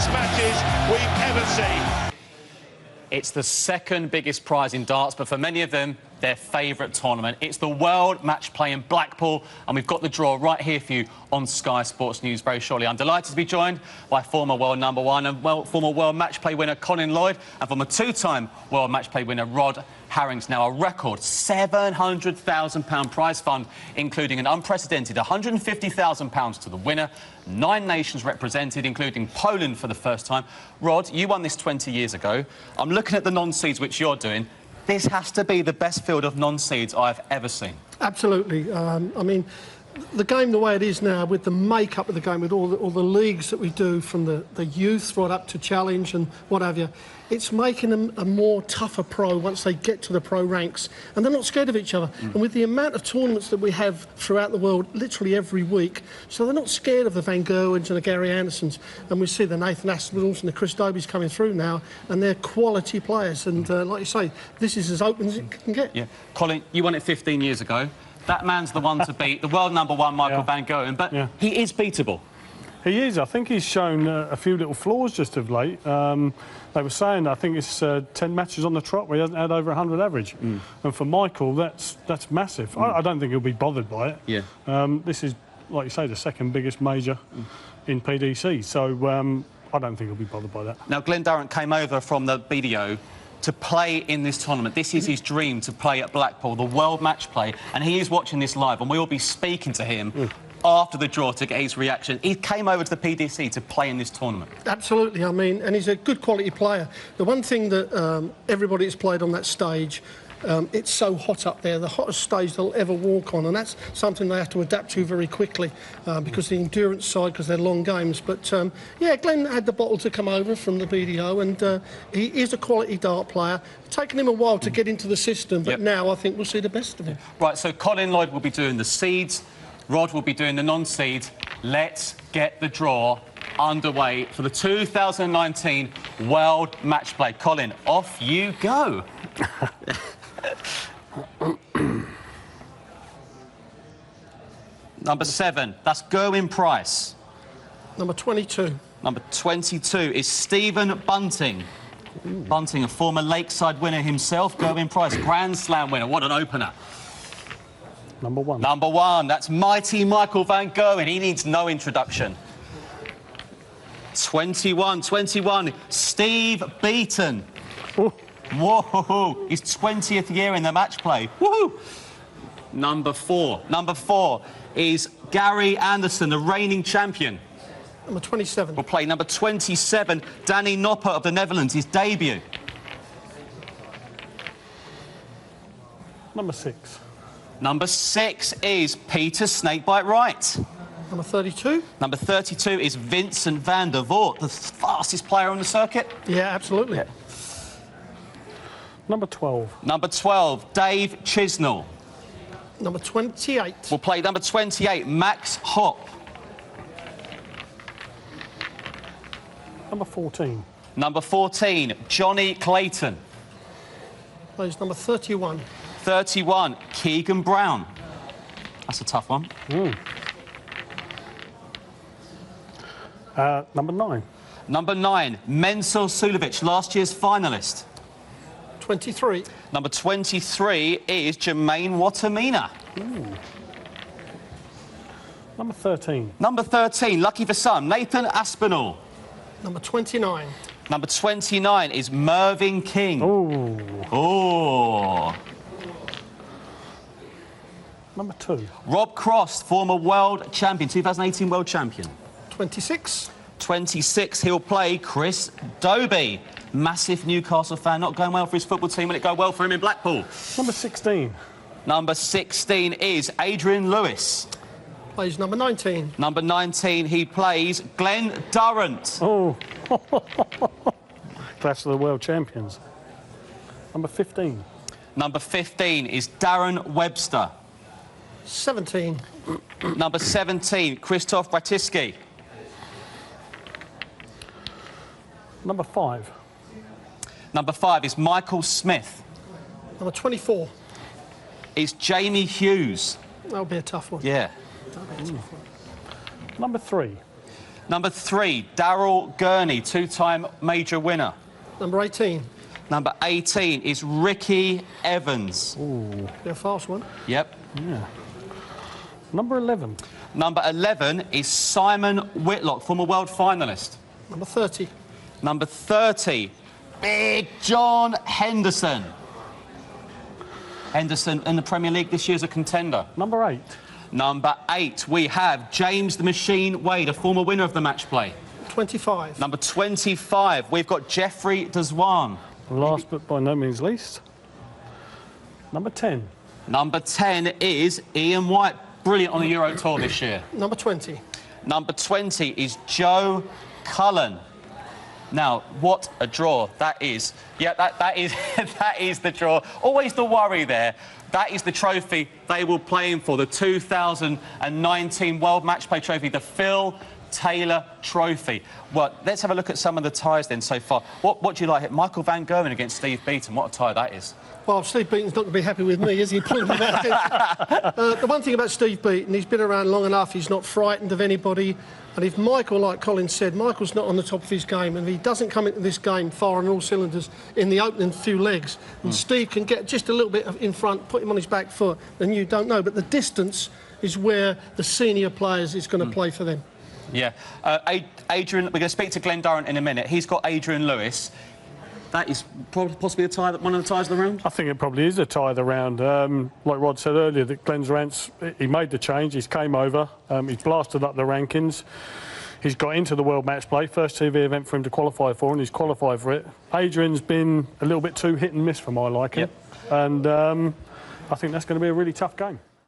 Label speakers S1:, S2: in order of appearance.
S1: biggest matches we've ever seen.
S2: It's the second biggest prize in darts, but for many of them, their favourite tournament. It's the World Matchplay in Blackpool, and we've got the draw right here for you on Sky Sports News very shortly. I'm delighted to be joined by former world #1 and former World Matchplay winner Colin Lloyd, and former two-time World Matchplay winner Rod Harrington. Now, a record £700,000 prize fund, including an unprecedented £150,000 to the winner, 9 nations represented, including Poland for the first time. Rod, you won this 20 years ago. I'm looking at the non-seeds, which you're doing. This has to be the best field of non-seeds I've ever seen.
S3: Absolutely. I mean, the game the way it is now, with the makeup of the game, with all the leagues that we do, from the youth right up to challenge and what have you, it's making them a more tougher pro once they get to the pro ranks, and they're not scared of each other. And with the amount of tournaments that we have throughout the world, literally every week, so they're not scared of the Van Gerwens and the Gary Andersons, and we see the Nathan Aspinalls and the Chris Dobies coming through now, and they're quality players, and like you say, this is as open as it can get.
S2: Yeah, Colin, you won it 15 years ago. That man's the one to beat, the world #1 Michael Van Gerwen, but he is beatable.
S4: He is. I think he's shown a few little flaws just of late. They were saying, I think it's 10 matches on the trot where he hasn't had over 100 average. And for Michael, that's massive. I don't think he'll be bothered by it.
S2: Yeah.
S4: This is, like you say, the second biggest major in PDC, so I don't think he'll be bothered by that.
S2: Now, Glenn Durrant came over from the BDO to play in this tournament. This is his dream, to play at Blackpool, the World Matchplay, and he is watching this live, and we will be speaking to him after the draw to get his reaction. He came over to the PDC to play in this tournament.
S3: Absolutely, I mean, and he's a good quality player. The one thing that everybody that's played on that stage, it's so hot up there, the hottest stage they'll ever walk on, and that's something they have to adapt to very quickly because the endurance side, because they're long games. But yeah, Glenn had the bottle to come over from the BDO, and he is a quality dart player. It's taken him a while to get into the system, but now I think we'll see the best of him.
S2: Right, so Colin Lloyd will be doing the seeds, Rod will be doing the non-seeds. Let's get the draw underway for the 2019 World Matchplay. Colin, off you go. Number 7, that's Gerwyn Price.
S3: Number 22.
S2: Number 22 is Stephen Bunting. Bunting, a former Lakeside winner himself. Gerwyn Price, Grand Slam winner. What an opener.
S4: Number 1.
S2: Number 1, that's mighty Michael Van Gerwen. He needs no introduction. 21, Steve Beaton. Whoa, his 20th year in the match play. Woohoo! Number 4 is Gary Anderson, the reigning champion.
S3: Number 27.
S2: We'll play number 27, Danny Noppert of the Netherlands, his debut.
S4: Number 6.
S2: Number 6 is Peter Snakebite Wright.
S3: Number 32.
S2: Number 32 is Vincent van der Voort, the fastest player on the circuit.
S3: Yeah, absolutely.
S2: Yeah.
S4: Number 12.
S2: Number 12, Dave Chisnell.
S3: Number 28.
S2: We'll play number 28, Max Hopp.
S4: Number 14.
S2: Number 14, Johnny Clayton.
S3: Plays number 31.
S2: 31, Keegan Brown. That's a tough one.
S4: Number 9.
S2: Number 9, Mensur Suljovic, last year's finalist.
S3: 23.
S2: Number 23 is Jermaine Watamina.
S4: Number 13.
S2: Number 13, lucky for some, Nathan Aspinal.
S3: Number 29.
S2: Number 29 is Mervyn King. Oh.
S4: Number 2.
S2: Rob Cross, former world champion, 2018 world champion.
S3: 26.
S2: 26, he'll play Chris Doby. Massive Newcastle fan, not going well for his football team. Will it go well for him in Blackpool?
S4: Number 16.
S2: Number 16 is Adrian Lewis.
S3: Plays number 19.
S2: Number 19, he plays Glenn Durrant.
S4: Oh. Clash of the world champions. Number 15.
S2: Number 15 is Darren Webster.
S3: 17.
S2: Number 17, Krzysztof Bratiski.
S4: Number 5.
S2: Number 5 is Michael Smith.
S3: Number 24.
S2: Is Jamie Hughes.
S3: That'll be a tough one.
S2: Yeah.
S3: That'll be a tough one.
S4: Number 3.
S2: Number 3, Daryl Gurney, 2-time major winner.
S3: Number 18.
S2: Number 18 is Ricky Evans.
S4: Ooh.
S3: Yeah, fast one.
S2: Yep.
S4: Yeah. Number 11.
S2: Number 11 is Simon Whitlock, former world finalist.
S3: Number 30.
S2: Number 30, Big John Henderson. Henderson in the Premier League this year is a contender.
S4: Number 8.
S2: Number 8, we have James the Machine Wade, a former winner of the match play.
S3: 25.
S2: Number 25, we've got Jeffrey Deswan.
S4: Last but by no means least. Number 10.
S2: Number 10 is Ian White, brilliant on the Euro Tour this year.
S3: Number 20.
S2: Number 20 is Joe Cullen. Now, what a draw that is. Yeah, that is that is the draw. Always the worry there. That is the trophy they will play in for, the 2019 World Matchplay Trophy, the Phil Taylor Trophy. Well, let's have a look at some of the ties then so far. What do you like? Michael Van Gerwen against Steve Beaton. What a tie that is.
S3: Well, Steve Beaton's not going to be happy with me, is he? Pulling him out. The one thing about Steve Beaton, he's been around long enough, he's not frightened of anybody. And if Michael, like Colin said, Michael's not on the top of his game, and if he doesn't come into this game firing all cylinders in the opening few legs, and Steve can get just a little bit in front, put him on his back foot, then you don't know. But the distance is where the senior players is going to play for them.
S2: Yeah. Adrian, we're going to speak to Glenn Durrant in a minute. He's got Adrian Lewis. That is possibly a tie, one of the ties of the round?
S4: I think it probably is a tie of the round. Like Rod said earlier, that Glenn Durrant, he made the change, he's came over, he's blasted up the rankings. He's got into the World Matchplay, first TV event for him to qualify for, and he's qualified for it. Adrian's been a little bit too hit and miss for my liking. Yep. And I think that's going to be a really tough game.